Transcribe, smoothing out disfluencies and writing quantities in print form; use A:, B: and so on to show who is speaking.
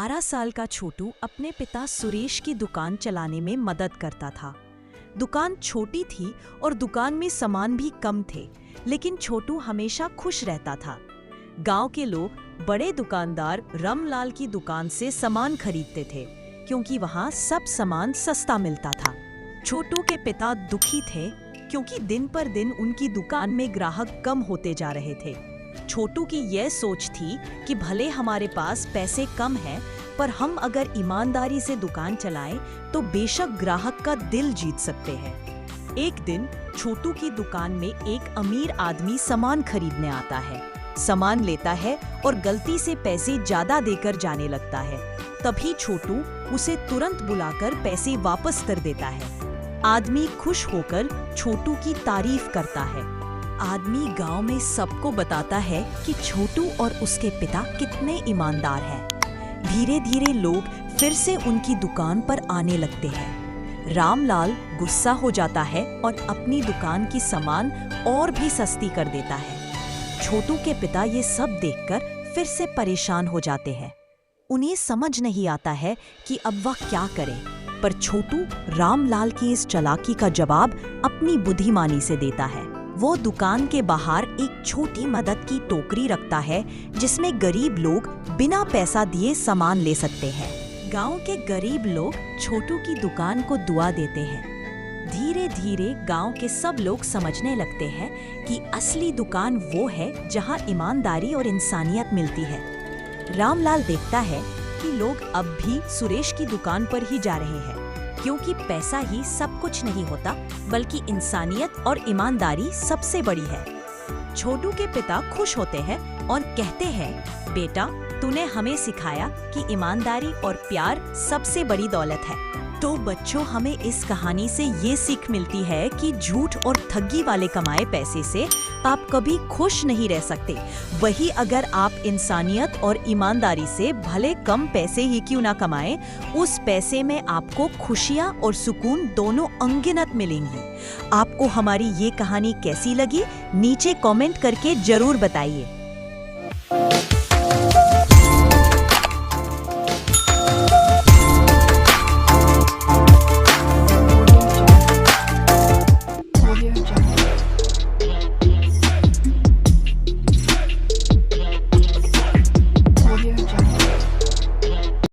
A: 12 साल का छोटू अपने पिता सुरेश की दुकान चलाने में मदद करता था। दुकान छोटी थी और दुकान में सामान भी कम थे, लेकिन छोटू हमेशा खुश रहता था। गांव के लोग बड़े दुकानदार रामलाल की दुकान से सामान खरीदते थे, क्योंकि वहां सब सामान सस्ता मिलता था। छोटू के पिता दुखी थे, क्योंकि दिन पर दिन उनकी दुकान में ग्राहक कम होते जा रहे थे। छोटू की यह सोच थी कि भले हमारे पास पैसे कम हैं, पर हम अगर ईमानदारी से दुकान चलाएं तो बेशक ग्राहक का दिल जीत सकते हैं। एक दिन छोटू की दुकान में एक अमीर आदमी सामान खरीदने आता है। सामान लेता है और गलती से पैसे ज्यादा देकर जाने लगता है। तभी छोटू उसे तुरंत बुलाकर पैसे वापस कर देता है। आदमी खुश होकर छोटू की तारीफ करता है। आदमी गांव में सबको बताता है कि छोटू और उसके पिता कितने ईमानदार हैं। धीरे धीरे लोग फिर से उनकी दुकान पर आने लगते हैं। रामलाल गुस्सा हो जाता है और अपनी दुकान की सामान और भी सस्ती कर देता है। छोटू के पिता ये सब देखकर फिर से परेशान हो जाते हैं। उन्हें समझ नहीं आता है कि अब वह क्या करे, पर छोटू रामलाल की इस चालाकी का जवाब अपनी बुद्धिमानी से देता है। वो दुकान के बाहर एक छोटी मदद की टोकरी रखता है, जिसमें गरीब लोग बिना पैसा दिए सामान ले सकते हैं। गांव के गरीब लोग छोटू की दुकान को दुआ देते हैं। धीरे धीरे गांव के सब लोग समझने लगते हैं कि असली दुकान वो है जहां ईमानदारी और इंसानियत मिलती है। रामलाल देखता है कि लोग अब भी सुरेश की दुकान पर ही जा रहे हैं, क्योंकि पैसा ही सब कुछ नहीं होता, बल्कि इंसानियत और ईमानदारी सबसे बड़ी है। छोटू के पिता खुश होते हैं और कहते हैं, बेटा, तूने हमें सिखाया कि ईमानदारी और प्यार सबसे बड़ी दौलत है। तो बच्चों, हमें इस कहानी से ये सीख मिलती है कि झूठ और ठगी वाले कमाए पैसे से आप कभी खुश नहीं रह सकते। वही अगर आप इंसानियत और ईमानदारी से भले कम पैसे ही क्यों ना कमाएं, उस पैसे में आपको खुशियां और सुकून दोनों अनगिनत मिलेंगी। आपको हमारी ये कहानी कैसी लगी, नीचे कमेंट करके जरूर बताइए।